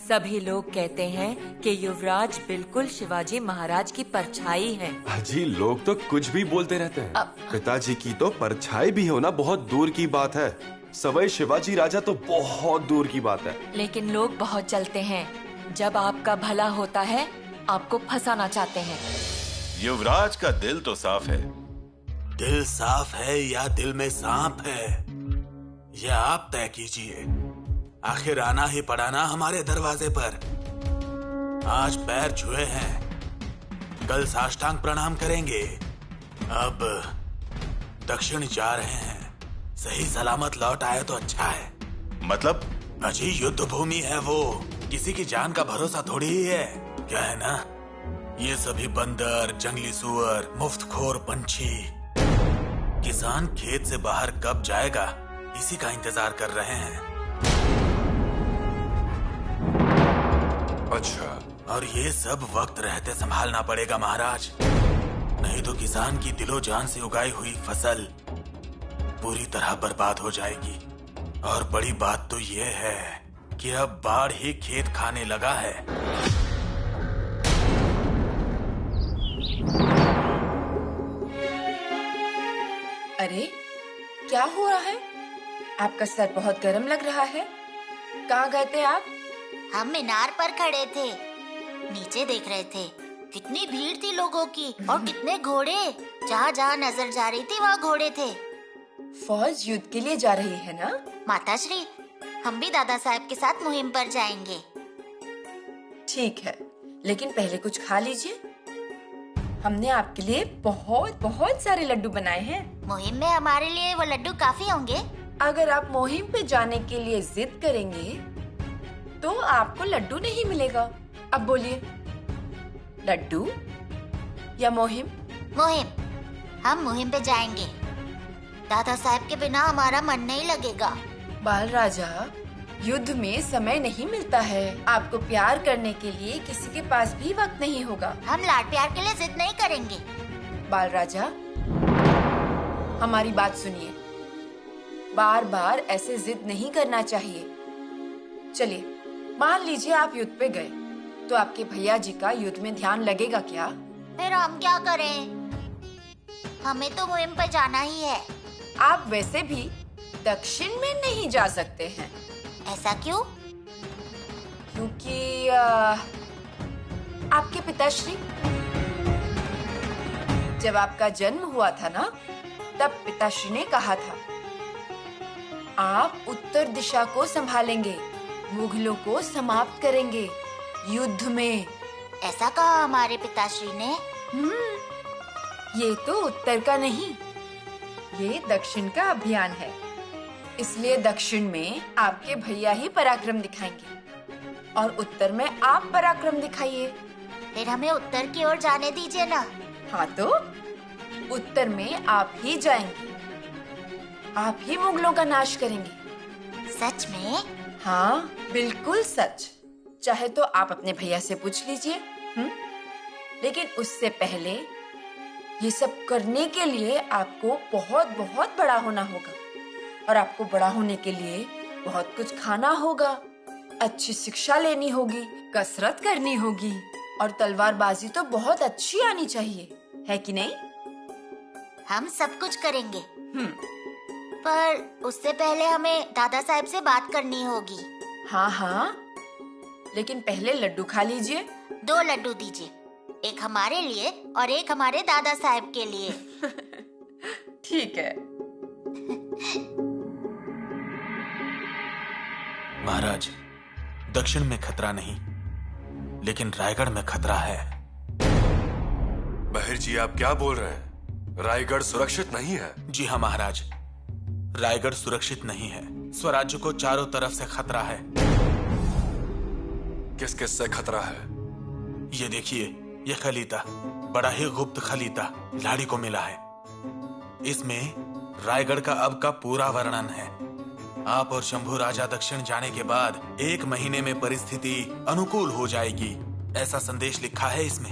सभी लोग कहते हैं कि युवराज बिल्कुल शिवाजी महाराज की परछाई है। अजी, लोग तो कुछ भी बोलते रहते हैं। पिताजी की तो परछाई भी होना बहुत दूर की बात है। सवाई शिवाजी राजा तो बहुत दूर की बात है। लेकिन लोग बहुत चलते हैं। जब आपका भला होता है, आपको फंसाना चाहते हैं। युवराज का दिल तो साफ है। दिल साफ है या दिल में सांप है, यह आप तय कीजिए। आखिर आना ही पड़ा ना हमारे दरवाजे पर। आज पैर छुए हैं, कल साष्टांग प्रणाम करेंगे। अब दक्षिण जा रहे हैं। सही सलामत लौट आए तो अच्छा है। मतलब? अजी, युद्ध भूमि है वो, किसी की जान का भरोसा थोड़ी ही है। क्या है ना, ये सभी बंदर, जंगली सुअर, मुफ्तखोर पंछी, किसान खेत से बाहर कब जाएगा इसी का इंतजार कर रहे हैं। अच्छा। और ये सब वक्त रहते संभालना पड़ेगा महाराज, नहीं तो किसान की दिलो जान से उगाई हुई फसल पूरी तरह बर्बाद हो जाएगी। और बड़ी बात तो ये है कि अब बाढ़ ही खेत खाने लगा है। अरे, क्या हो रहा है? आपका सर बहुत गर्म लग रहा है। कहाँ गए थे आप? हम मीनार पर खड़े थे, नीचे देख रहे थे। कितनी भीड़ थी लोगों की और कितने घोड़े। जहाँ जहाँ नजर जा रही थी वहाँ घोड़े थे। फौज युद्ध के लिए जा रही है ना? माताश्री, हम भी दादा साहब के साथ मुहिम पर जाएंगे। ठीक है, लेकिन पहले कुछ खा लीजिए। हमने आपके लिए बहुत बहुत सारे लड्डू बनाए हैं। मुहिम में हमारे लिए वो लड्डू काफी होंगे। अगर आप मुहिम पे जाने के लिए जिद करेंगे तो आपको लड्डू नहीं मिलेगा। अब बोलिए, लड्डू या मुहिम? मुहिम। हम मुहिम पे जाएंगे। दादा साहब के बिना हमारा मन नहीं लगेगा। बाल राजा, युद्ध में समय नहीं मिलता है। आपको प्यार करने के लिए किसी के पास भी वक्त नहीं होगा। हम लाड प्यार के लिए जिद नहीं करेंगे। बाल राजा, हमारी बात सुनिए। बार बार ऐसे जिद नहीं करना चाहिए। चलिए, मान लीजिए आप युद्ध पे गए, तो आपके भैया जी का युद्ध में ध्यान लगेगा क्या? फिर हम क्या करें? हमें तो मुहिम पे जाना ही है। आप वैसे भी दक्षिण में नहीं जा सकते हैं। ऐसा क्यों? क्योंकि आपके पिताश्री, जब आपका जन्म हुआ था ना, तब पिताश्री ने कहा था, आप उत्तर दिशा को संभालेंगे, मुगलों को समाप्त करेंगे युद्ध में। ऐसा कहा हमारे पिताश्री ने? ये तो उत्तर का नहीं, ये दक्षिण का अभियान है। इसलिए दक्षिण में आपके भैया ही पराक्रम दिखाएंगे और उत्तर में आप पराक्रम दिखाइए। फिर हमें उत्तर की ओर जाने दीजिए ना। हाँ, तो उत्तर में आप ही जाएंगे, आप ही मुगलों का नाश करेंगे। सच में? हाँ, बिल्कुल सच। चाहे तो आप अपने भैया से पूछ लीजिए। लेकिन उससे पहले ये सब करने के लिए आपको बहुत बहुत बड़ा होना होगा, और आपको बड़ा होने के लिए बहुत कुछ खाना होगा, अच्छी शिक्षा लेनी होगी, कसरत करनी होगी, और तलवारबाजी तो बहुत अच्छी आनी चाहिए, है कि नहीं? हम सब कुछ करेंगे। पर उससे पहले हमें दादा साहब से बात करनी होगी। हाँ हाँ, लेकिन पहले लड्डू खा लीजिए। 2 लड्डू दीजिए, एक हमारे लिए और एक हमारे दादा साहब के लिए। ठीक है। महाराज, दक्षिण में खतरा नहीं, लेकिन रायगढ़ में खतरा है। बहिर जी, आप क्या बोल रहे हैं? रायगढ़ सुरक्षित नहीं है। जी हाँ महाराज, रायगढ़ सुरक्षित नहीं है। स्वराज्य को चारों तरफ से खतरा है। किस किस से खतरा है? ये देखिए, ये खलीता, बड़ा ही गुप्त खलीता लाड़ी को मिला है। इसमें रायगढ़ का अब का पूरा वर्णन है। आप और शंभू राजा दक्षिण जाने के बाद 1 महीने में परिस्थिति अनुकूल हो जाएगी, ऐसा संदेश लिखा है इसमें।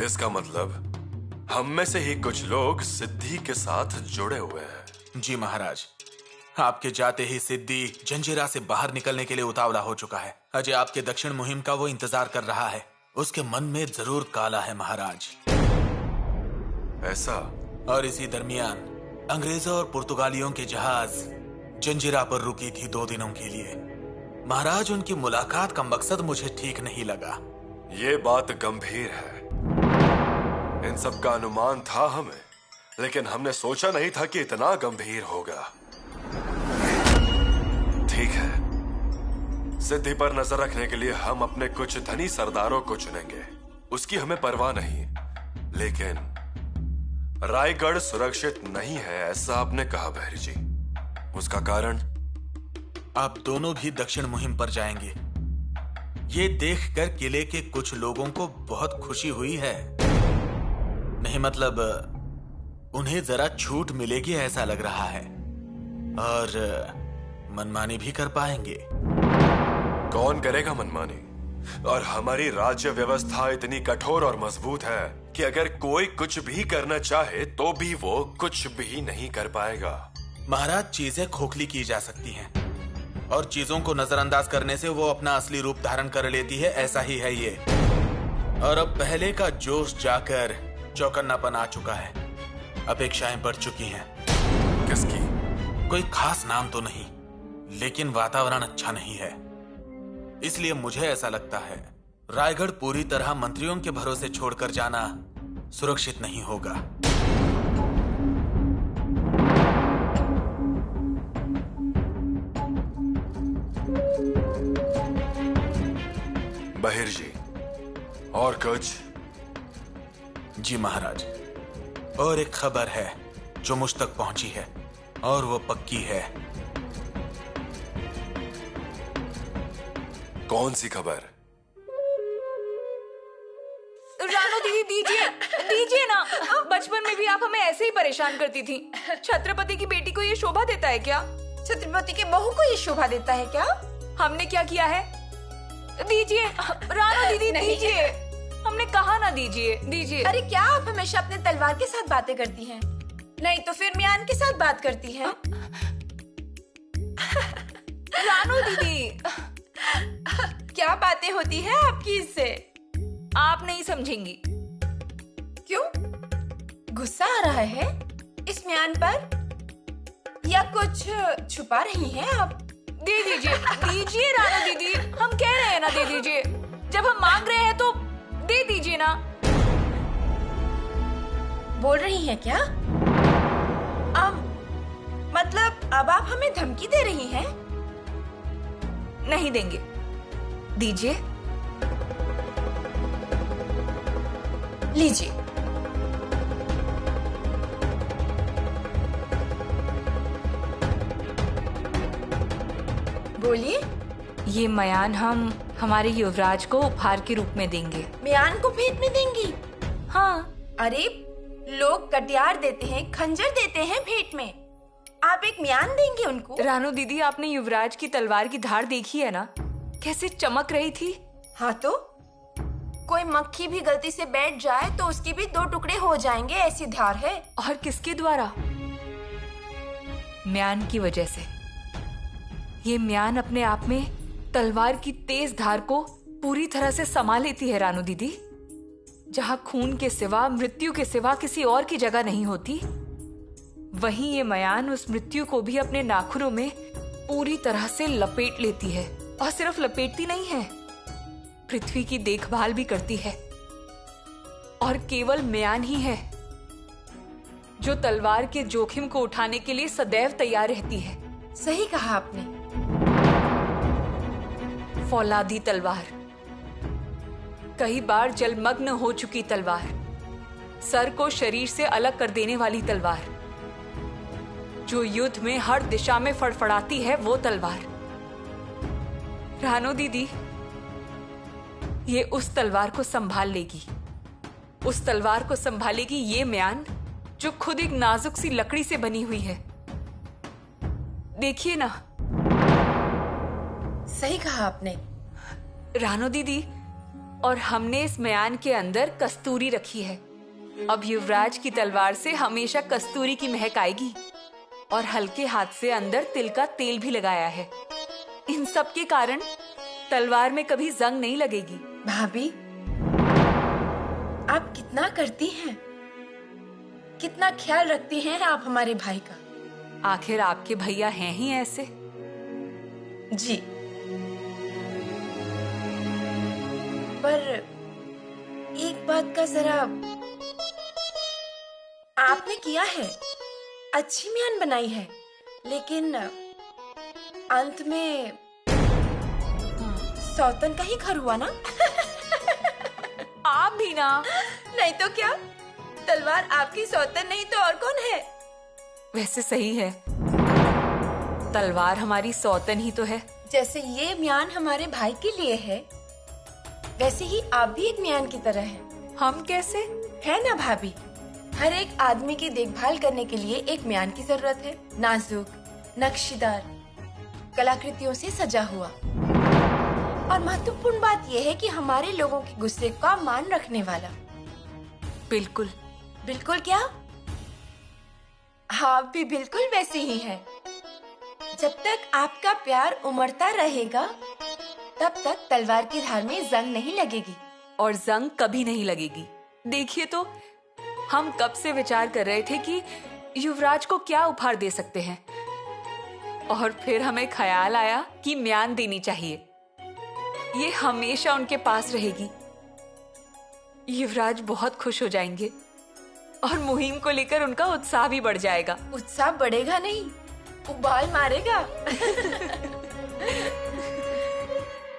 इसका मतलब हम में से ही कुछ लोग सिद्धि के साथ जुड़े हुए हैं। जी महाराज, आपके जाते ही सिद्धि जंजीरा से बाहर निकलने के लिए उतावला हो चुका है। अजय आपके दक्षिण मुहिम का वो इंतजार कर रहा है। उसके मन में जरूर काला है महाराज। ऐसा? और इसी दरमियान अंग्रेजों और पुर्तगालियों के जहाज जंजीरा पर रुकी थी 2 दिनों के लिए। महाराज, उनकी मुलाकात का मकसद मुझे ठीक नहीं लगा। ये बात गंभीर है। इन सब का अनुमान था हमें, लेकिन हमने सोचा नहीं था कि इतना गंभीर होगा। ठीक है, सिद्धि पर नजर रखने के लिए हम अपने कुछ धनी सरदारों को चुनेंगे। उसकी हमें परवाह नहीं, लेकिन रायगढ़ सुरक्षित नहीं है ऐसा आपने कहा बहरी जी। उसका कारण? आप दोनों भी दक्षिण मुहिम पर जाएंगे। ये देखकर किले के कुछ लोगों को बहुत खुशी हुई है। नहीं मतलब उन्हें जरा छूट मिलेगी ऐसा लग रहा है, और मनमानी भी कर पाएंगे। कौन करेगा मनमानी? और हमारी राज्य व्यवस्था इतनी कठोर और मजबूत है कि अगर कोई कुछ भी करना चाहे तो भी वो कुछ भी नहीं कर पाएगा। महाराज, चीजें खोखली की जा सकती हैं और चीजों को नजरअंदाज करने से वो अपना असली रूप धारण कर लेती है। ऐसा ही है ये। और अब पहले का जोश जाकर चौकन्नापन आ चुका है। अपेक्षाएं बढ़ चुकी हैं। किसकी? कोई खास नाम तो नहीं, लेकिन वातावरण अच्छा नहीं है। इसलिए मुझे ऐसा लगता है रायगढ़ पूरी तरह मंत्रियों के भरोसे छोड़कर जाना सुरक्षित नहीं होगा। बहिर जी, और कुछ? जी महाराज, और एक खबर है जो मुझ तक पहुंची है, और वो पक्की है। कौन सी खबर? रानू दीदी, दीजिए ना। बचपन में भी आप हमें ऐसे ही परेशान करती थी। छत्रपति की बेटी को ये शोभा देता है क्या? छत्रपति के बहू को ये शोभा देता है क्या? हमने क्या किया है? दीजिए रानू दीदी, दीजिए। हमने कहा ना दीजिए। अरे क्या आप हमेशा अपने तलवार के साथ बातें करती हैं? नहीं तो फिर म्यान के साथ बात करती हैं। रानू दीदी, क्या बातें होती है आपकी इससे? आप नहीं समझेंगी। क्यों? गुस्सा आ रहा है इस म्यान पर, या कुछ छुपा रही हैं आप? दे दीजिए रानू दीदी। हम कह रहे हैं ना, दे दीजिए। जब हम मांग रहे हैं तो दे दीजिए ना। बोल रही हैं क्या? मतलब अब आप हमें धमकी दे रही हैं? नहीं देंगे। दीजिए। लीजिए। बोलिए। ये मयान हम हमारे युवराज को उपहार के रूप में देंगे। म्यान को भेंट में देंगी? हाँ। अरे लोग कटियार देते हैं, खंजर देते हैं भेंट में। आप एक म्यान देंगे उनको? रानू दीदी, आपने युवराज की तलवार की धार देखी है ना, कैसे चमक रही थी। हाँ तो कोई मक्खी भी गलती से बैठ जाए तो उसकी भी 2 टुकड़े हो जाएंगे, ऐसी धार है। और किसके द्वारा? म्यान की वजह से। ये म्यान अपने आप में तलवार की तेज धार को पूरी तरह से समा लेती है रानू दीदी। जहां खून के सिवा, मृत्यु के सिवा किसी और की जगह नहीं होती, वहीं ये मयान उस मृत्यु को भी अपने नाखूनों में पूरी तरह से लपेट लेती है। और सिर्फ लपेटती नहीं है, पृथ्वी की देखभाल भी करती है। और केवल म्यान ही है जो तलवार के जोखिम को उठाने के लिए सदैव तैयार रहती है। सही कहा आपने। फौलादी तलवार, कई बार जलमग्न हो चुकी तलवार, सर को शरीर से अलग कर देने वाली तलवार, जो युद्ध में हर दिशा में फड़फड़ाती है वो तलवार। रानू दीदी, ये उस तलवार को संभाल लेगी। उस तलवार को संभालेगी ये म्यान जो खुद एक नाजुक सी लकड़ी से बनी हुई है। देखिए ना। सही कहा आपने रानू दीदी। और हमने इस म्यान के अंदर कस्तूरी रखी है। अब युवराज की तलवार से हमेशा कस्तूरी की महक आएगी। और हल्के हाथ से अंदर तिल का तेल भी लगाया है। इन सब के कारण तलवार में कभी जंग नहीं लगेगी। भाभी, आप कितना करती हैं, कितना ख्याल रखती हैं आप हमारे भाई का। आखिर आपके भैया हैं ही ऐसे। जी, पर एक बात का जरा, आपने किया है, अच्छी म्यान बनाई है, लेकिन अंत में सौतन का ही घर हुआ ना। आप भी ना। नहीं तो क्या, तलवार आपकी सौतन नहीं तो और कौन है। वैसे सही है, तलवार हमारी सौतन ही तो है। जैसे ये म्यान हमारे भाई के लिए है, वैसे ही आप भी एक म्यान की तरह हैं। हम कैसे? है ना भाभी, हर एक आदमी की देखभाल करने के लिए एक म्यान की जरूरत है, नाजुक, नक्शीदार, कलाकृतियों से सजा हुआ। और महत्वपूर्ण बात यह है कि हमारे लोगों के गुस्से का मान रखने वाला। बिल्कुल। बिल्कुल क्या? आप भी बिल्कुल वैसे ही हैं। जब तक आपका प्यार उमड़ता रहेगा, तब तक तलवार की धार में जंग नहीं लगेगी। और जंग कभी नहीं लगेगी। देखिए तो, हम कब से विचार कर रहे थे कि युवराज को क्या उपहार दे सकते हैं, और फिर हमें ख्याल आया कि म्यान देनी चाहिए। ये हमेशा उनके पास रहेगी। युवराज बहुत खुश हो जाएंगे और मुहिम को लेकर उनका उत्साह भी बढ़ जाएगा। उत्साह बढ़ेगा नहीं, उबाल मारेगा।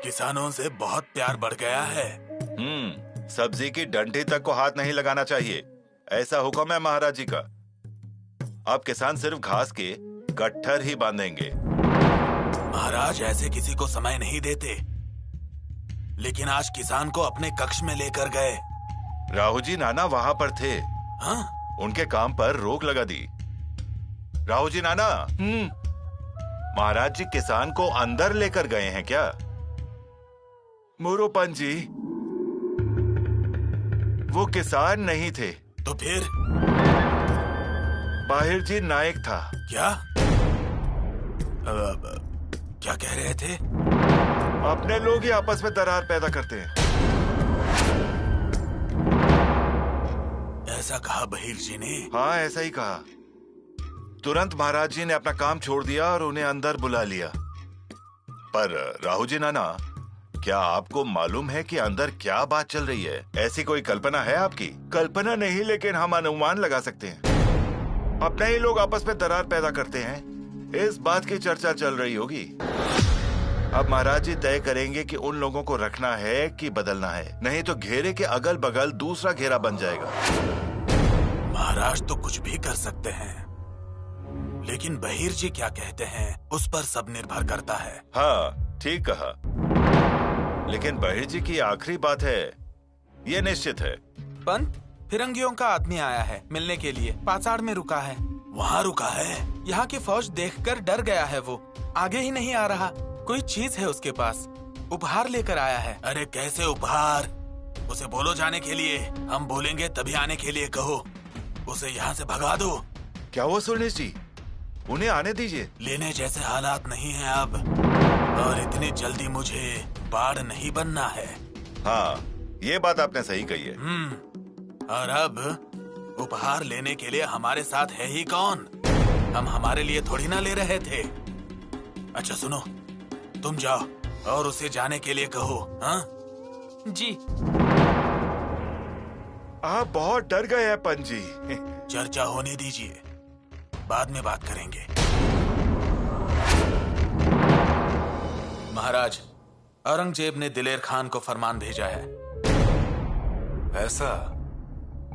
किसानों से बहुत प्यार बढ़ गया है। सब्जी की डंडी तक को हाथ नहीं लगाना चाहिए, ऐसा हुक्म है महाराज जी का। अब किसान सिर्फ घास के गट्ठर ही बांधेंगे। महाराज ऐसे किसी को समय नहीं देते, लेकिन आज किसान को अपने कक्ष में लेकर गए। राहु जी नाना वहां पर थे। हाँ? उनके काम पर रोक लगा दी। राहु जी नाना, महाराज जी किसान को अंदर लेकर गए हैं क्या? मोरोपन जी, वो किसान नहीं थे। तो फिर? बाहिर जी नायक था। क्या? क्या कह रहे थे? अपने लोग ही आपस में दरार पैदा करते हैं। ऐसा कहा बहिर जी ने? हाँ, ऐसा ही कहा। तुरंत महाराज जी ने अपना काम छोड़ दिया और उन्हें अंदर बुला लिया। पर राहु जी नाना, क्या आपको मालूम है कि अंदर क्या बात चल रही है? ऐसी कोई कल्पना है आपकी? कल्पना नहीं, लेकिन हम अनुमान लगा सकते हैं। अपने ही लोग आपस में दरार पैदा करते हैं, इस बात की चर्चा चल रही होगी। अब महाराज जी तय करेंगे कि उन लोगों को रखना है कि बदलना है, नहीं तो घेरे के अगल बगल दूसरा घेरा बन जाएगा। महाराज तो कुछ भी कर सकते हैं, लेकिन बहिर जी क्या कहते हैं उस पर सब निर्भर करता है। हाँ, ठीक कहा। लेकिन बहिर जी की आखिरी बात है, ये निश्चित है। पंत, फिरंगियों का आदमी आया है मिलने के लिए, पासाड़ में रुका है। वहाँ रुका है? यहाँ की फौज देखकर डर गया है, वो आगे ही नहीं आ रहा। कोई चीज है उसके पास, उपहार लेकर आया है। अरे कैसे उपहार? उसे बोलो जाने के लिए, हम बोलेंगे तभी आने के लिए कहो। उसे यहाँ से भगा दो। क्या वो सुरनीश जी, उन्हें आने दीजिए। लेने जैसे हालात नहीं हैं अब, और इतनी जल्दी मुझे बाढ़ नहीं बनना है। हाँ, ये बात आपने सही कही है। और अब उपहार लेने के लिए हमारे साथ है ही कौन? हम हमारे लिए थोड़ी ना ले रहे थे। अच्छा सुनो, तुम जाओ और उसे जाने के लिए कहो। हाँ जी। आप बहुत डर गए हैं पंत जी। चर्चा होने दीजिए, बाद में बात करेंगे। महाराज, औरंगजेब ने दिलेर खान को फरमान भेजा है। ऐसा?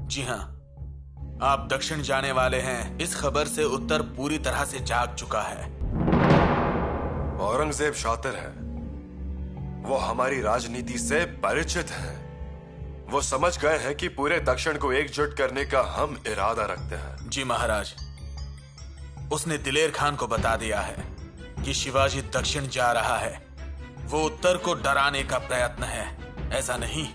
जी हाँ, आप दक्षिण जाने वाले हैं, इस खबर से उत्तर पूरी तरह से जाग चुका है। औरंगजेब शातिर है, वो हमारी राजनीति से परिचित हैं। वो समझ गए हैं कि पूरे दक्षिण को एकजुट करने का हम इरादा रखते हैं। जी महाराज, उसने दिलेर खान को बता दिया है कि शिवाजी दक्षिण जा रहा है। वो उत्तर को डराने का प्रयत्न है, ऐसा नहीं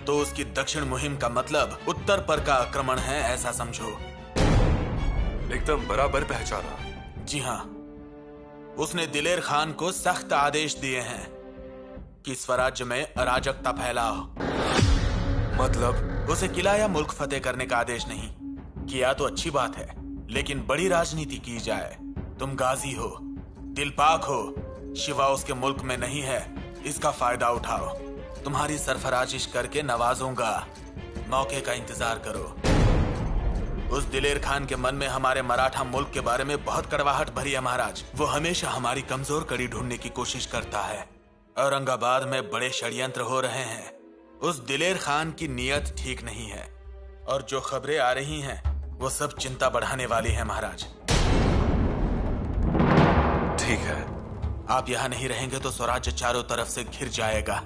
तो उसकी दक्षिण मुहिम का मतलब उत्तर पर का आक्रमण है, ऐसा समझो। एकदम बराबर पहचाना। जी हाँ, उसने दिलेर खान को सख्त आदेश दिए हैं कि स्वराज्य में अराजकता फैलाओ। मतलब? उसे किला या मुल्क फतेह करने का आदेश नहीं। किया तो अच्छी बात है, लेकिन बड़ी राजनीति की जाए। तुम गाजी हो, दिलपाक हो, शिवा उसके मुल्क में नहीं है, इसका फायदा उठाओ। तुम्हारी सरफराजिश करके नवाजूंगा, मौके का इंतजार करो। उस दिलेर खान के मन में हमारे मराठा मुल्क के बारे में बहुत कड़वाहट भरी है महाराज। वो हमेशा हमारी कमजोर कड़ी ढूंढने की कोशिश करता है। औरंगाबाद में बड़े षड्यंत्र हो रहे हैं। उस दिलेर खान की नीयत ठीक नहीं है, और जो खबरें आ रही हैं वो सब चिंता बढ़ाने वाली है महाराज। ठीक है। आप यहाँ नहीं रहेंगे तो स्वराज्य चारों तरफ से घिर जाएगा,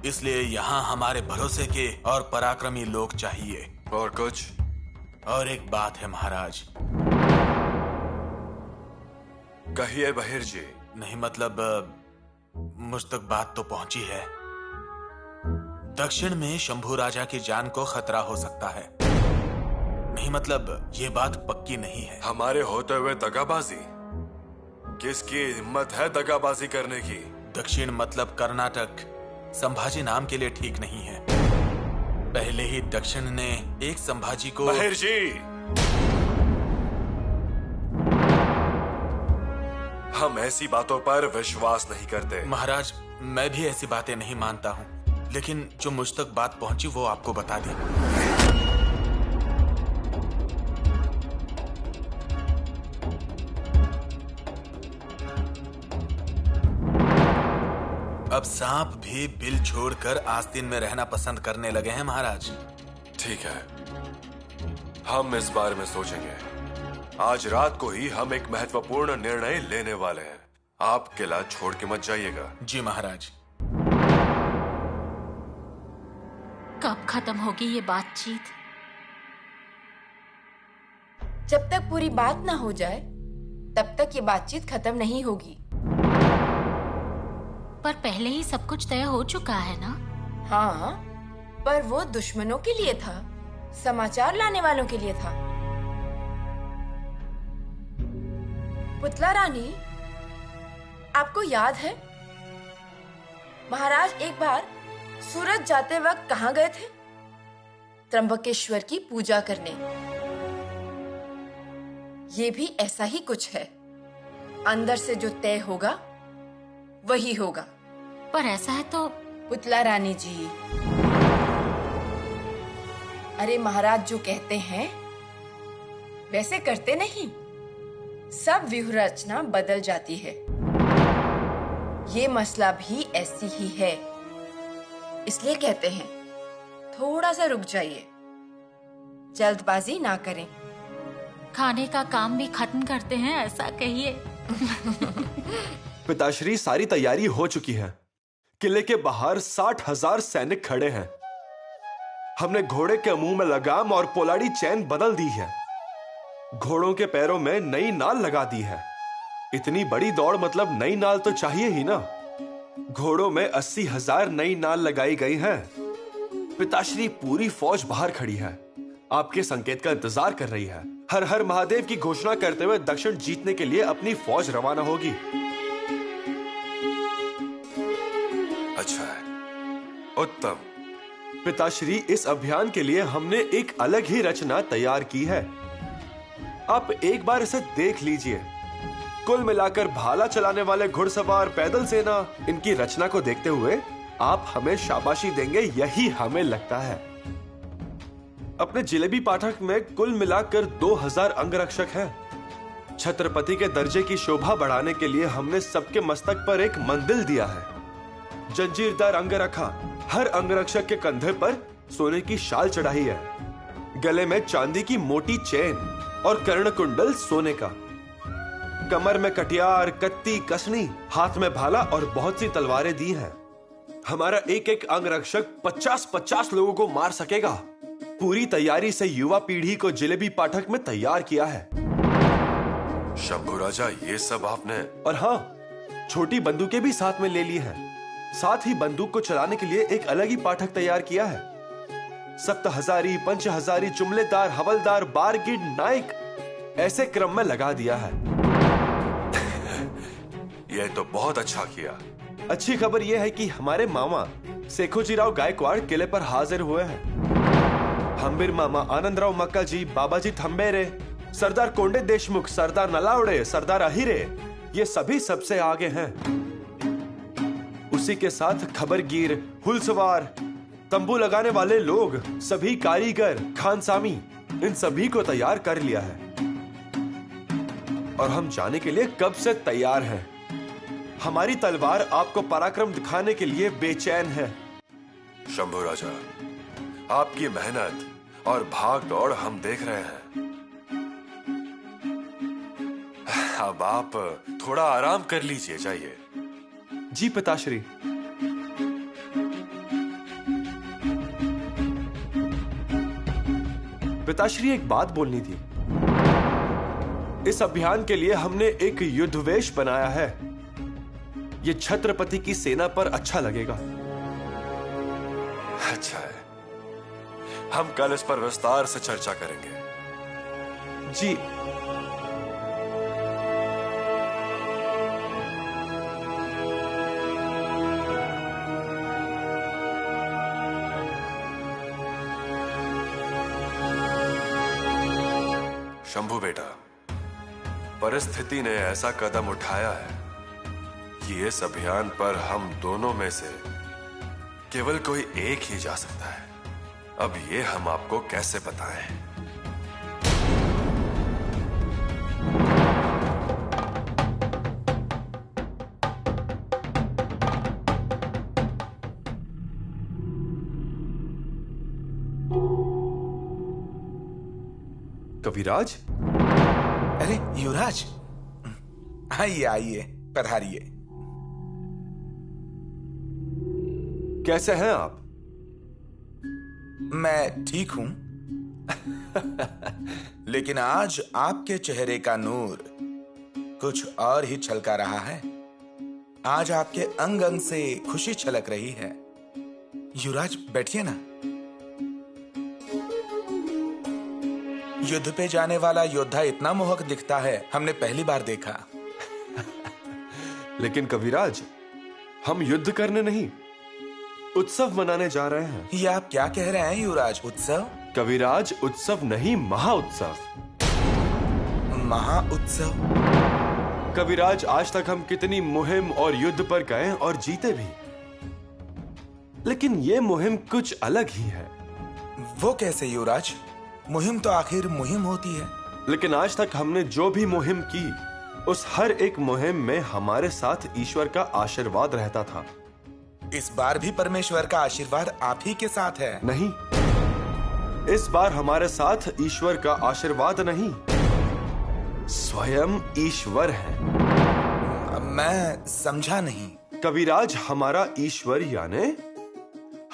इसलिए यहाँ हमारे भरोसे के और पराक्रमी लोग चाहिए। और कुछ? और एक बात है महाराज। कहिए बहिर जी। नहीं मतलब मुझ तक बात तो पहुंची है। दक्षिण में शंभू राजा की जान को खतरा हो सकता है। नहीं मतलब ये बात पक्की नहीं है। हमारे होते हुए दगाबाजी? किसकी हिम्मत है दगाबाजी करने की? दक्षिण मतलब कर्नाटक संभाजी नाम के लिए ठीक नहीं है। पहले ही दक्षिण ने एक संभाजी को। बहिर जी, हम ऐसी बातों पर विश्वास नहीं करते। महाराज, मैं भी ऐसी बातें नहीं मानता हूँ, लेकिन जो मुझ तक बात पहुंची वो आपको बता दी। अब सांप भी बिल छोड़कर आस्तीन में रहना पसंद करने लगे हैं महाराज। ठीक है, हम इस बारे में सोचेंगे। आज रात को ही हम एक महत्वपूर्ण निर्णय लेने वाले हैं। आप किला छोड़ के मत जाइएगा। जी महाराज। कब खत्म होगी ये बातचीत? जब तक पूरी बात ना हो जाए तब तक ये बातचीत खत्म नहीं होगी। पर पहले ही सब कुछ तय हो चुका है ना? हाँ, पर वो दुश्मनों के लिए था, समाचार लाने वालों के लिए था। पुतला रानी, आपको याद है महाराज एक बार सूरत जाते वक्त कहाँ गए थे? त्र्यंबकेश्वर की पूजा करने। ये भी ऐसा ही कुछ है। अंदर से जो तय होगा वही होगा। पर ऐसा है तो? पुतला रानी जी, अरे महाराज जो कहते हैं वैसे करते नहीं। सब व्यूह रचना बदल जाती है। ये मसला भी ऐसी ही है, इसलिए कहते हैं थोड़ा सा रुक जाइए, जल्दबाजी ना करें। खाने का काम भी खत्म करते हैं, ऐसा कहिए। पिताश्री, सारी तैयारी हो चुकी है। किले के बाहर 60,000 सैनिक खड़े हैं। हमने घोड़े के मुंह में लगाम और पोलाड़ी चैन बदल दी है। घोड़ों के पैरों में नई नाल लगा दी है। इतनी बड़ी दौड़ मतलब नई नाल तो चाहिए ही ना। घोड़ों में 80,000 नई नाल लगाई गई है। पिताश्री, पूरी फौज बाहर खड़ी है, आपके संकेत का इंतजार कर रही है। हर हर महादेव की घोषणा करते हुए दक्षिण जीतने के लिए अपनी फौज रवाना होगी। अच्छा है, उत्तम। पिताश्री, इस अभियान के लिए हमने एक अलग ही रचना तैयार की है। आप एक बार इसे देख लीजिए। कुल मिलाकर भाला चलाने वाले घुड़सवार, पैदल सेना, इनकी रचना को देखते हुए आप हमें शाबाशी देंगे, यही हमें लगता है। अपने जिलेबी पाठक में कुल मिलाकर 2000 अंगरक्षक हैं। छत्रपति के दर्जे की शोभा बढ़ाने के लिए हमने सबके मस्तक पर एक मंदिल दिया है। जंजीरदार अंगरखा, हर अंगरक्षक के कंधे पर सोने की शाल चढ़ाई है। गले में चांदी की मोटी चेन और कर्णकुंडल सोने का। कमर में कटियार, कत्ती, कसनी, हाथ में भाला और बहुत सी तलवारें दी हैं। हमारा एक एक अंगरक्षक 50-50 लोगों को मार सकेगा। पूरी तैयारी से युवा पीढ़ी को जिलेबी पाठक में तैयार किया है। शंभू राजा, ये सब आपने? और हाँ, छोटी बंदूकें भी साथ में ले ली हैं। साथ ही बंदूक को चलाने के लिए एक अलग ही पाठक तैयार किया है। सप्तहजारी, पंचहजारी, जुमलेदार, हवलदार, बारगिड, नाइक, ऐसे क्रम में लगा दिया है। ये तो बहुत अच्छा किया। अच्छी खबर यह है कि हमारे मामा सेखोजीराव गायकवाड़ किले पर हाजिर हुए हैं। हम्बीर मामा आनंदराव मक्काजी, बाबाजी थंबेरे, सरदार कोंडे देशमुख, सरदार नलावड़े, सरदार अहिरे, ये सभी सबसे आगे हैं। उसी के साथ खबरगीर, हुलसवार, तंबू लगाने वाले लोग, सभी कारीगर, खानसामी, इन सभी को तैयार कर लिया है और हम जाने के लिए कब से तैयार हैं। हमारी तलवार आपको पराक्रम दिखाने के लिए बेचैन है। शंभू राजा, आपकी मेहनत और भाग दौड़ हम देख रहे हैं। अब आप थोड़ा आराम कर लीजिए, जाइए। जी पिताश्री। पिताश्री, एक बात बोलनी थी। इस अभियान के लिए हमने एक युद्धवेश बनाया है। ये छत्रपति की सेना पर अच्छा लगेगा। अच्छा है, हम कल इस पर विस्तार से चर्चा करेंगे। जी। शंभू बेटा, परिस्थिति ने ऐसा कदम उठाया है कि इस अभियान पर हम दोनों में से केवल कोई एक ही जा सकता है। अब ये हम आपको कैसे बताएं? कविराज। अरे युवराज, आइए आइए, पधारिए। कैसे हैं आप? मैं ठीक हूं, लेकिन आज आपके चेहरे का नूर कुछ और ही छलका रहा है। आज आपके अंग अंग से खुशी छलक रही है। युवराज, बैठिए ना। युद्ध पे जाने वाला योद्धा इतना मोहक दिखता है, हमने पहली बार देखा। लेकिन कविराज, हम युद्ध करने नहीं, उत्सव मनाने जा रहे हैं। ये आप क्या कह रहे हैं युवराज? उत्सव? कविराज, उत्सव नहीं, महाउत्सव। महाउत्सव? कविराज, आज तक हम कितनी मुहिम और युद्ध पर गए और जीते भी, लेकिन ये मुहिम कुछ अलग ही है। वो कैसे युवराज? मुहिम तो आखिर मुहिम होती है। लेकिन आज तक हमने जो भी मुहिम की, उस हर एक मुहिम में हमारे साथ ईश्वर का आशीर्वाद रहता था। इस बार भी परमेश्वर का आशीर्वाद आप ही के साथ है। नहीं, इस बार हमारे साथ ईश्वर का आशीर्वाद नहीं, स्वयं ईश्वर है। मैं समझा नहीं। कविराज, हमारा ईश्वर यानी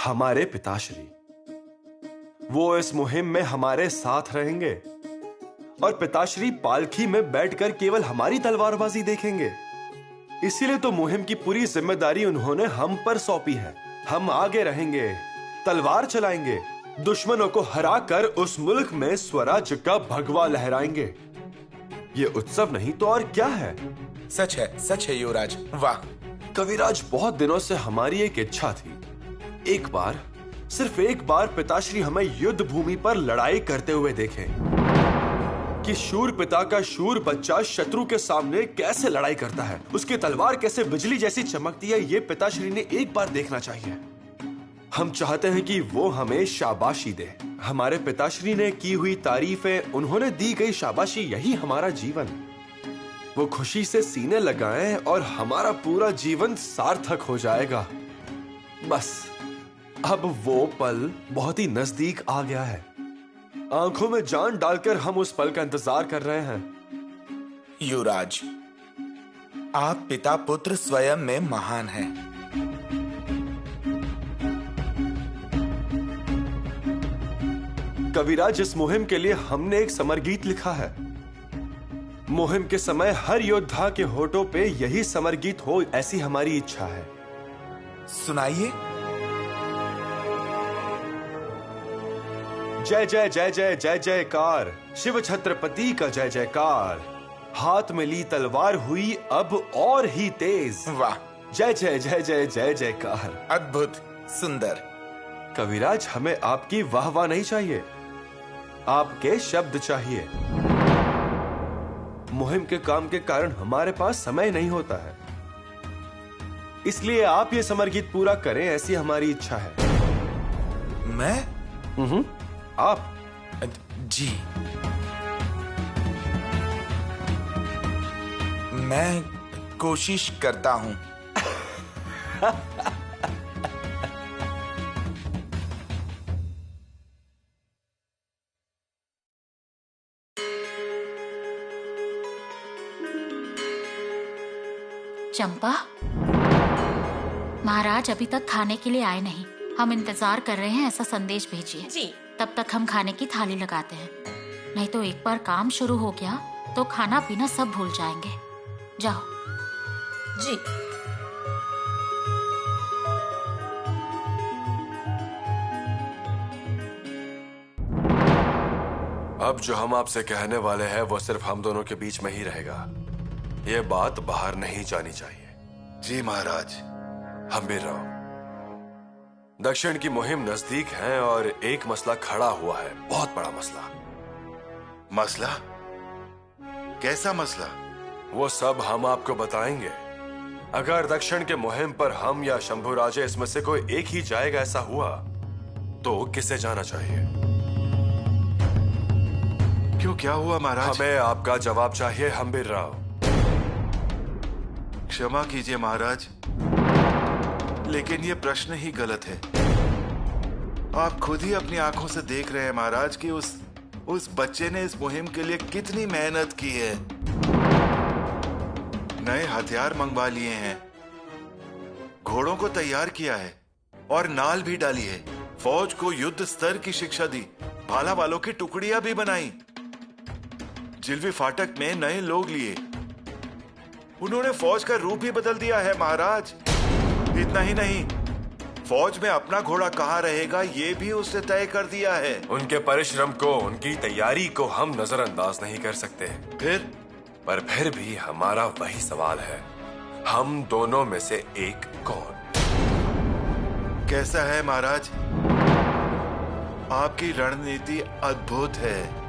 हमारे पिताश्री, वो इस मुहिम में हमारे साथ रहेंगे और पिताश्री पालकी में बैठकर केवल हमारी तलवारबाजी देखेंगे। इसीलिए तो मुहिम की पूरी जिम्मेदारी उन्होंने हम पर सौंपी है। हम आगे रहेंगे, तलवार चलाएंगे, दुश्मनों को हराकर उस मुल्क में स्वराज्य का भगवा लहराएंगे। ये उत्सव नहीं तो और क्या है? सच है युवराज। वाह कविराज, बहुत दिनों से हमारी एक इच्छा थी, एक बार, सिर्फ एक बार पिताश्री हमें युद्ध भूमि पर लड़ाई करते हुए देखें कि शूर पिता का शूर बच्चा शत्रु के सामने कैसे लड़ाई करता है, उसकी तलवार कैसे बिजली जैसी चमकती है। ये पिताश्री ने एक बार देखना चाहिए। हम चाहते हैं कि वो हमें शाबाशी दे। हमारे पिताश्री ने की हुई तारीफें, उन्होंने दी गई शाबाशी, यही हमारा जीवन। वो खुशी से सीने लगाएं और हमारा पूरा जीवन सार्थक हो जाएगा। बस अब वो पल बहुत ही नजदीक आ गया है। आंखों में जान डालकर हम उस पल का इंतजार कर रहे हैं। युवराज, आप पिता पुत्र स्वयं में महान हैं। कविराज, इस मुहिम के लिए हमने एक समर गीत लिखा है। मुहिम के समय हर योद्धा के होठों पे यही समर गीत हो, ऐसी हमारी इच्छा है। सुनाइए। जय जय जय जय जय जयकार, शिव छत्रपति का जय जयकार। हाथ में ली तलवार हुई अब और ही तेज। वाह, जय जय जय जय जय जयकार। अद्भुत, सुंदर। कविराज, हमें आपकी वाह वाह नहीं चाहिए, आपके शब्द चाहिए। मुहिम के काम के कारण हमारे पास समय नहीं होता है, इसलिए आप ये समर गीत पूरा करें, ऐसी हमारी इच्छा है। मैं? आप? जी, मैं कोशिश करता हूं। चंपा, महाराज अभी तक खाने के लिए आए नहीं। हम इंतजार कर रहे हैं, ऐसा संदेश भेजिए। जी। तब तक हम खाने की थाली लगाते हैं, नहीं तो एक बार काम शुरू हो गया तो खाना पीना सब भूल जाएंगे। जाओ। जी। अब जो हम आपसे कहने वाले हैं वो सिर्फ हम दोनों के बीच में ही रहेगा। ये बात बाहर नहीं जानी चाहिए। जी महाराज। हम्बीरराव, दक्षिण की मुहिम नजदीक है और एक मसला खड़ा हुआ है, बहुत बड़ा मसला। मसला? कैसा मसला? वो सब हम आपको बताएंगे। अगर दक्षिण के मुहिम पर हम या शंभू राजे इसमें से कोई एक ही जाएगा, ऐसा हुआ तो किसे जाना चाहिए? क्यों, क्या हुआ महाराज? हमें आपका जवाब चाहिए हम्बीरराव। क्षमा कीजिए महाराज, लेकिन ये प्रश्न ही गलत है। आप खुद ही अपनी आंखों से देख रहे हैं महाराज कि उस बच्चे ने इस मुहिम के लिए कितनी मेहनत की है। नए हथियार मंगवा लिए हैं, घोड़ों को तैयार किया है और नाल भी डाली है, फौज को युद्ध स्तर की शिक्षा दी, भाला वालों की टुकड़ियां भी बनाई, जिलवी फाटक में नए लोग लिए, उन्होंने फौज का रूप भी बदल दिया है महाराज। इतना ही नहीं, फौज में अपना घोड़ा कहाँ रहेगा ये भी उसने तय कर दिया है। उनके परिश्रम को, उनकी तैयारी को हम नजरअंदाज नहीं कर सकते। फिर भी हमारा वही सवाल है, हम दोनों में से एक कौन? कैसा है महाराज? आपकी रणनीति अद्भुत है।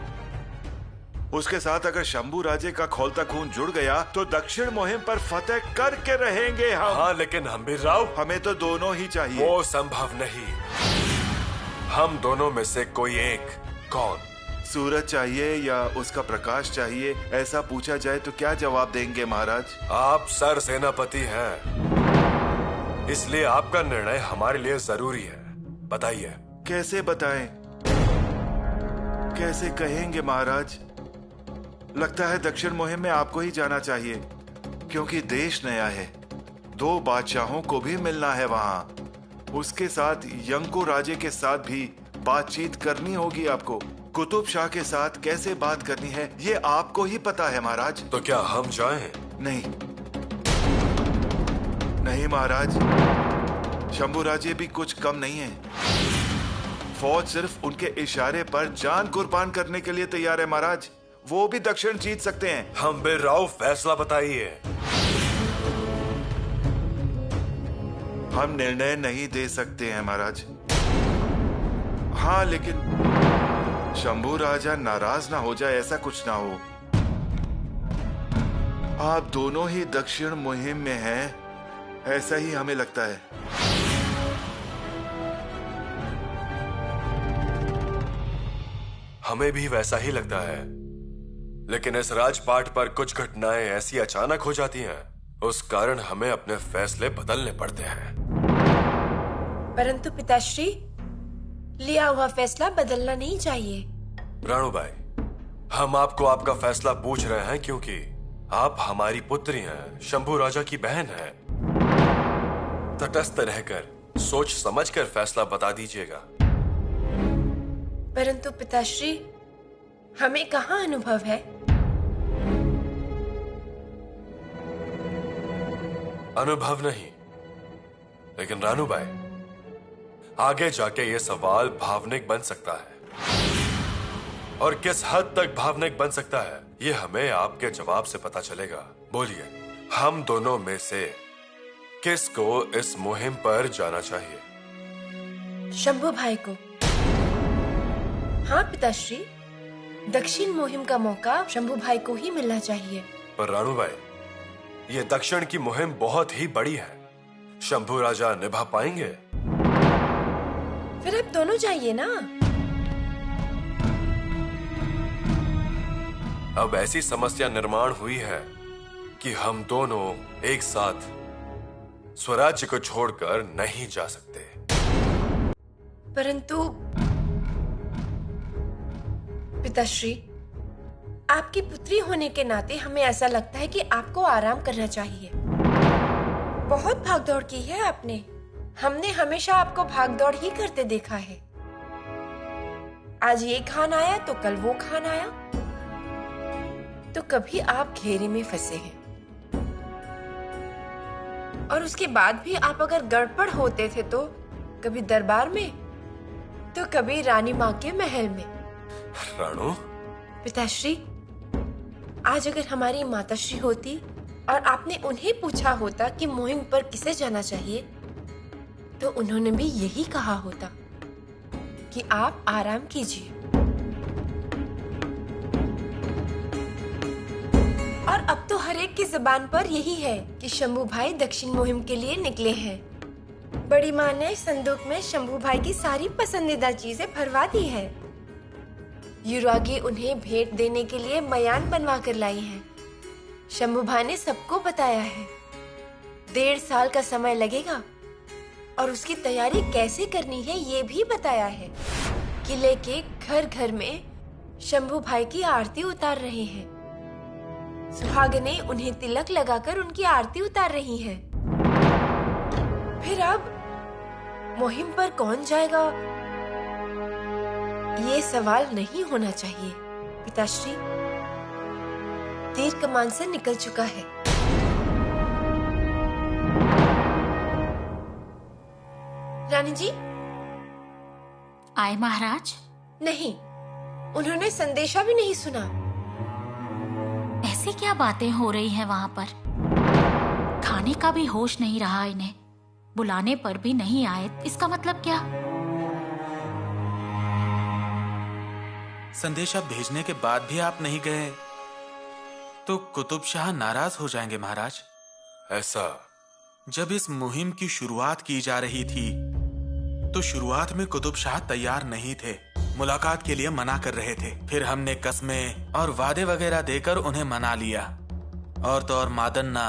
उसके साथ अगर शंभू राजे का खौलता खून जुड़ गया तो दक्षिण मुहिम पर फतेह करके रहेंगे हम। हाँ, लेकिन हम्बीरराव, हमें तो दोनों ही चाहिए। वो संभव नहीं। हम दोनों में से कोई एक कौन? सूरज चाहिए या उसका प्रकाश चाहिए, ऐसा पूछा जाए तो क्या जवाब देंगे महाराज? आप सर सेनापति हैं, इसलिए आपका निर्णय हमारे लिए जरूरी है। बताइए। कैसे बताएं? कैसे कहेंगे महाराज? लगता है दक्षिण मुहिम में आपको ही जाना चाहिए, क्योंकि देश नया है, 2 बादशाहों को भी मिलना है वहां। उसके साथ यंको राजे के साथ भी बातचीत करनी होगी आपको। कुतुब शाह के साथ कैसे बात करनी है ये आपको ही पता है महाराज। तो क्या हम जाएं? नहीं नहीं महाराज, शंभू राजे भी कुछ कम नहीं है। फौज सिर्फ उनके इशारे पर जान कुर्बान करने के लिए तैयार है महाराज। वो भी दक्षिण जीत सकते हैं। हम्बीरराव, फैसला बताइए। हम निर्णय नहीं दे सकते हैं महाराज। हाँ, लेकिन शंभू राजा नाराज ना हो जाए, ऐसा कुछ ना हो। आप दोनों ही दक्षिण मुहिम में हैं, ऐसा ही हमें लगता है। हमें भी वैसा ही लगता है, लेकिन इस राजपाट पर कुछ घटनाएं ऐसी अचानक हो जाती हैं, उस कारण हमें अपने फैसले बदलने पड़ते हैं। परंतु पिताश्री, लिया हुआ फैसला बदलना नहीं चाहिए। राणूबाई, हम आपको आपका फैसला पूछ रहे हैं क्योंकि आप हमारी पुत्री हैं, शंभू राजा की बहन हैं। तटस्थ रहकर सोच समझकर फैसला बता दीजिएगा। परंतु पिताश्री, हमें कहाँ अनुभव है? अनुभव नहीं, लेकिन रानूबाई, आगे जाके ये सवाल भावनिक बन सकता है। और किस हद तक भावनिक बन सकता है, ये हमें आपके जवाब से पता चलेगा। बोलिए, हम दोनों में से किसको इस मुहिम पर जाना चाहिए? शंभू भाई को। हाँ पिताश्री, दक्षिण मुहिम का मौका शंभू भाई को ही मिलना चाहिए। पर रानू भाई, ये दक्षिण की मुहिम बहुत ही बड़ी है, शंभू राजा निभा पाएंगे? फिर आप दोनों जाइए ना। अब ऐसी समस्या निर्माण हुई है कि हम दोनों एक साथ स्वराज्य को छोड़कर नहीं जा सकते। परंतु पिताश्री, आपकी पुत्री होने के नाते हमें ऐसा लगता है कि आपको आराम करना चाहिए। बहुत भागदौड़ की है आपने। हमने हमेशा आपको भागदौड़ ही करते देखा है। आज ये खान आया तो कल वो खान आया, तो कभी आप घेरे में फंसे हैं और उसके बाद भी आप अगर गड़बड़ होते थे तो कभी दरबार में तो कभी रानी माँ के महल में। राणू, पिताश्री, आज अगर हमारी माताश्री होती और आपने उन्हें पूछा होता कि मुहिम पर किसे जाना चाहिए, तो उन्होंने भी यही कहा होता कि आप आराम कीजिए। और अब तो हर एक की जुबान पर यही है कि शंभू भाई दक्षिण मुहिम के लिए निकले हैं। बड़ी माँ ने संदूक में शंभू भाई की सारी पसंदीदा चीजें भरवा दी है। युवरागी उन्हें भेंट देने के लिए मयान बनवा कर लाई है। शंभू भाई ने सबको बताया है 1.5 साल का समय लगेगा और उसकी तैयारी कैसे करनी है ये भी बताया है। किले के घर घर में शंभू भाई की आरती उतार रहे हैं। सुहागनें उन्हें तिलक लगाकर उनकी आरती उतार रही हैं। फिर अब मुहिम पर कौन जाएगा, ये सवाल नहीं होना चाहिए। पिताश्री, तीर कमान से निकल चुका है। रानी जी। आए महाराज? नहीं, उन्होंने संदेशा भी नहीं सुना। ऐसी क्या बातें हो रही हैं वहाँ पर? खाने का भी होश नहीं रहा इन्हें। बुलाने पर भी नहीं आए, इसका मतलब क्या? संदेशा भेजने के बाद भी आप नहीं गए तो कुतुब शाह नाराज हो जाएंगे महाराज। ऐसा? जब इस मुहिम की शुरुआत की जा रही थी तो शुरुआत में कुतुब शाह तैयार नहीं थे, मुलाकात के लिए मना कर रहे थे। फिर हमने कस्में और वादे वगैरह देकर उन्हें मना लिया। और तो और मादन्ना,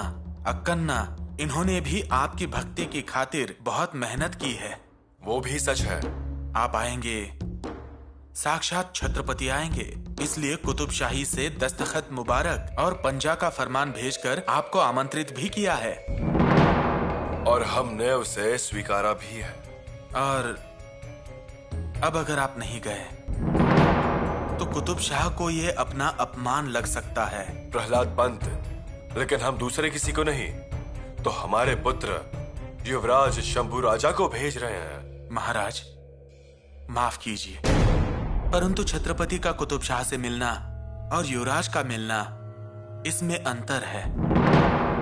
अक्कन्ना, इन्होंने भी आपकी भक्ति की खातिर बहुत मेहनत की है। वो भी सच है। आप आएंगे, साक्षात छत्रपति आएंगे, इसलिए कुतुब शाही से दस्तखत मुबारक और पंजा का फरमान भेजकर आपको आमंत्रित भी किया है। और हमने उसे स्वीकारा भी है। और अब अगर आप नहीं गए तो कुतुब शाह को ये अपना अपमान लग सकता है। प्रहलाद पंत, लेकिन हम दूसरे किसी को नहीं तो हमारे पुत्र युवराज शंभू राजा को भेज रहे हैं। महाराज, माफ कीजिए, परंतु छत्रपति का कुतुब शाह से मिलना और युवराज का मिलना, इसमें अंतर है।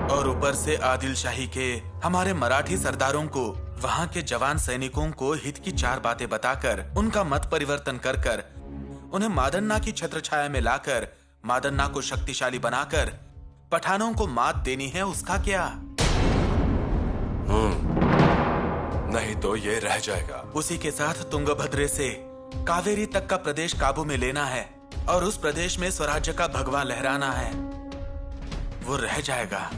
और ऊपर से आदिल शाही के हमारे मराठी सरदारों को वहां के जवान सैनिकों को हित की 4 बातें बताकर उनका मत परिवर्तन कर कर उन्हें मादन्ना की छत्र छाया में लाकर मादन्ना को शक्तिशाली बनाकर पठानों को मात देनी है, उसका क्या? नहीं तो ये रह जाएगा। उसी के साथ तुंगभद्रे से कावेरी तक का प्रदेश काबू में लेना है और उस प्रदेश में स्वराज्य का भगवा लहराना है। वो रह जाएगा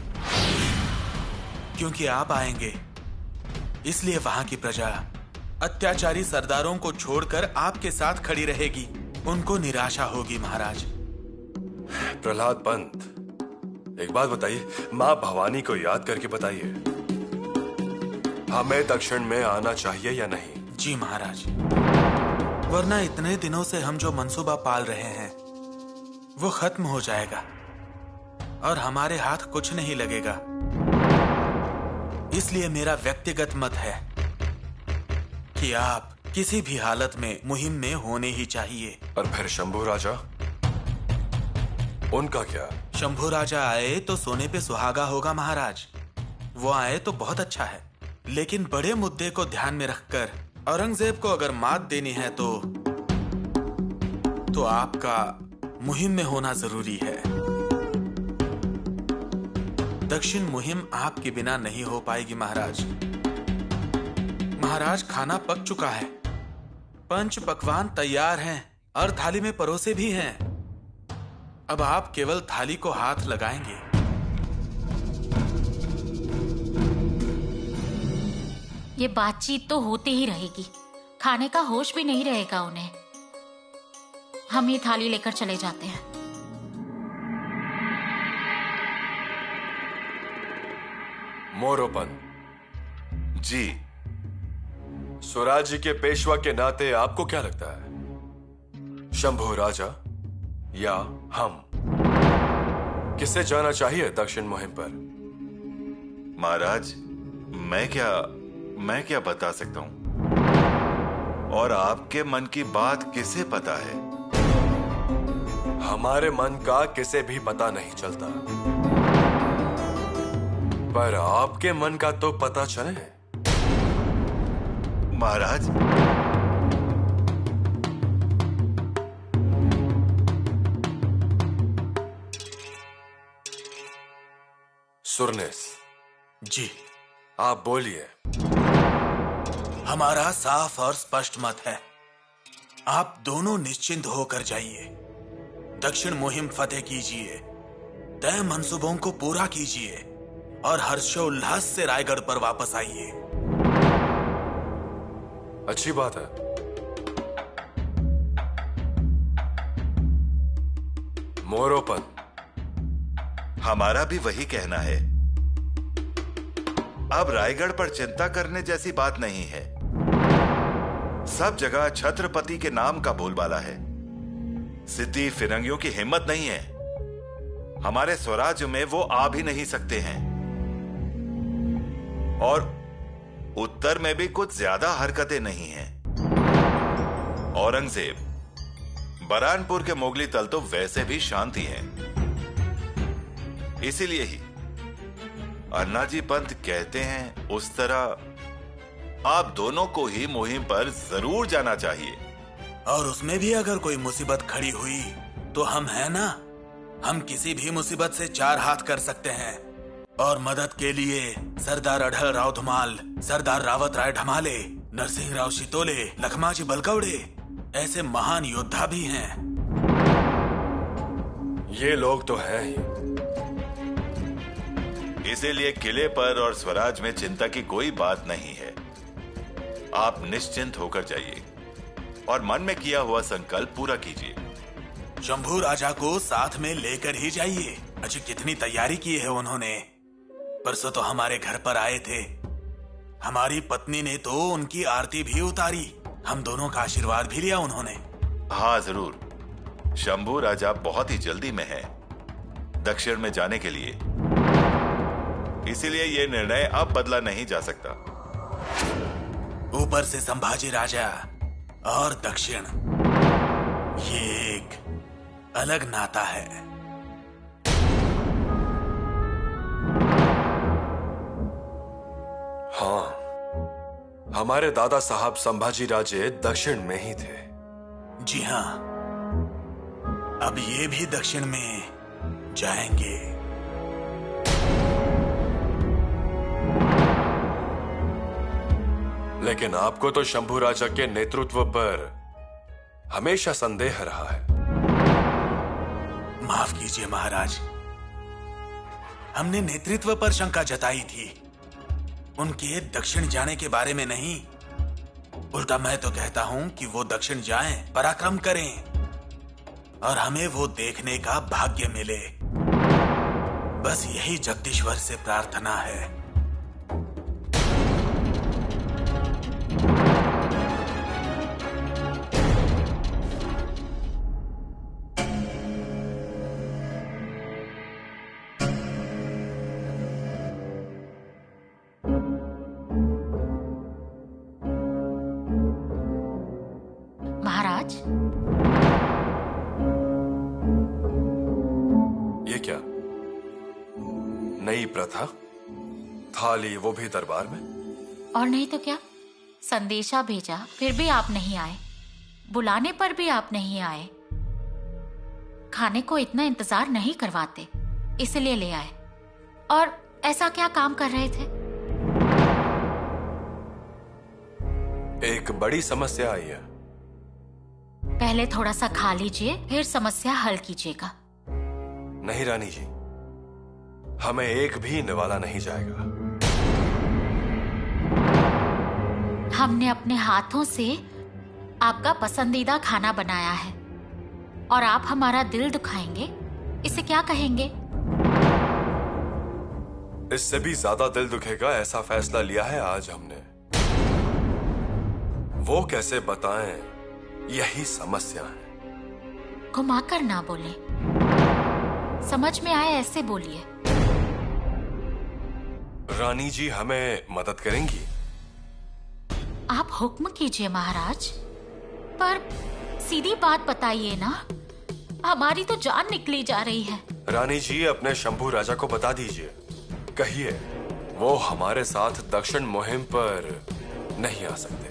क्योंकि आप आएंगे, इसलिए वहां की प्रजा अत्याचारी सरदारों को छोड़कर आपके साथ खड़ी रहेगी। उनको निराशा होगी महाराज। प्रहलाद पंत, एक बात बताइए, माँ भवानी को याद करके बताइए, हमें दक्षिण में आना चाहिए या नहीं? जी महाराज, वरना इतने दिनों से हम जो मंसूबा पाल रहे हैं वो खत्म हो जाएगा और हमारे हाथ कुछ नहीं लगेगा। इसलिए मेरा व्यक्तिगत मत है कि आप किसी भी हालत में मुहिम में होने ही चाहिए। और फिर शंभू राजा, उनका क्या? शंभू राजा आए तो सोने पे सुहागा होगा महाराज। वो आए तो बहुत अच्छा है, लेकिन बड़े मुद्दे को ध्यान में रखकर औरंगजेब को अगर मात देनी है तो आपका मुहिम में होना जरूरी है। दक्षिण मुहिम आपके बिना नहीं हो पाएगी महाराज। महाराज, खाना पक चुका है, पंच पकवान तैयार हैं और थाली में परोसे भी हैं। अब आप केवल थाली को हाथ लगाएंगे। ये बातचीत तो होती ही रहेगी, खाने का होश भी नहीं रहेगा उन्हें। हम ये थाली लेकर चले जाते हैं। मोरोपन जी। स्वराज्य के पेशवा के नाते आपको क्या लगता है, शंभू राजा या हम, किससे जाना चाहिए दक्षिण मुहिम पर? महाराज, मैं क्या बता सकता हूं? और आपके मन की बात किसे पता है? हमारे मन का किसे भी पता नहीं चलता, पर आपके मन का तो पता चले। महाराज, सुरनेस जी, आप बोलिए। हमारा साफ और स्पष्ट मत है, आप दोनों निश्चिंत होकर जाइए। दक्षिण मुहिम फतेह कीजिए, तय मंसूबों को पूरा कीजिए और हर्षोल्लास से रायगढ़ पर वापस आइए। अच्छी बात है। मोरोपन, हमारा भी वही कहना है। अब रायगढ़ पर चिंता करने जैसी बात नहीं है। सब जगह छत्रपति के नाम का बोलबाला है। सिद्धि फिरंगियों की हिम्मत नहीं है। हमारे स्वराज्य में वो आ भी नहीं सकते हैं। और उत्तर में भी कुछ ज्यादा हरकतें नहीं हैं। औरंगजेब, बरानपुर के मोगली तल तो वैसे भी शांति है। इसीलिए ही अन्नाजी पंत कहते हैं, उस तरह आप दोनों को ही मुहिम पर जरूर जाना चाहिए। और उसमें भी अगर कोई मुसीबत खड़ी हुई तो हम हैं ना, हम किसी भी मुसीबत से चार हाथ कर सकते हैं। और मदद के लिए सरदार अढ़ल राव धुमाल, सरदार रावत राय ढमाले, नरसिंह राव शितोले, लखमाजी बलकवड़े ऐसे महान योद्धा भी हैं। ये लोग तो हैं ही। इसीलिए किले पर और स्वराज में चिंता की कोई बात नहीं है। आप निश्चिंत होकर जाइए और मन में किया हुआ संकल्प पूरा कीजिए। शंभू राजा को साथ में लेकर ही जाइए। अच्छा, कितनी तैयारी की है उन्होंने। परसों तो हमारे घर पर आए थे। हमारी पत्नी ने तो उनकी आरती भी उतारी। हम दोनों का आशीर्वाद भी लिया उन्होंने। हाँ जरूर। शंभू राजा बहुत ही जल्दी में है दक्षिण में जाने के लिए। इसीलिए यह निर्णय अब बदला नहीं जा सकता। ऊपर से संभाजी राजा और दक्षिण, ये एक अलग नाता है। हाँ, हमारे दादा साहब संभाजी राजे दक्षिण में ही थे। जी हाँ, अब ये भी दक्षिण में जाएंगे। लेकिन आपको तो शंभू राजा के नेतृत्व पर हमेशा संदेह रहा है। माफ कीजिए महाराज, हमने नेतृत्व पर शंका जताई थी, उनके दक्षिण जाने के बारे में नहीं। उल्टा मैं तो कहता हूं कि वो दक्षिण जाएं, पराक्रम करें और हमें वो देखने का भाग्य मिले। बस यही जगदीश्वर से प्रार्थना है। नई प्रथा, थाली वो भी दरबार में। और नहीं तो क्या, संदेशा भेजा फिर भी आप नहीं आए, बुलाने पर भी आप नहीं आए। खाने को इतना इंतजार नहीं करवाते, इसलिए ले आए। और ऐसा क्या काम कर रहे थे? एक बड़ी समस्या आई है। पहले थोड़ा सा खा लीजिए, फिर समस्या हल कीजिएगा। नहीं रानी जी, हमें एक भी निवाला नहीं जाएगा। हमने अपने हाथों से आपका पसंदीदा खाना बनाया है और आप हमारा दिल दुखाएंगे, इसे क्या कहेंगे? इससे भी ज्यादा दिल दुखेगा ऐसा फैसला लिया है आज हमने। वो कैसे बताएं, यही समस्या है। घुमाकर ना बोले, समझ में आए ऐसे बोलिए। रानी जी हमें मदद करेंगी? आप हुक्म कीजिए महाराज, पर सीधी बात बताइए ना, हमारी तो जान निकली जा रही है। रानी जी अपने शंभू राजा को बता दीजिए, कहिए वो हमारे साथ दक्षिण मुहिम पर नहीं आ सकते।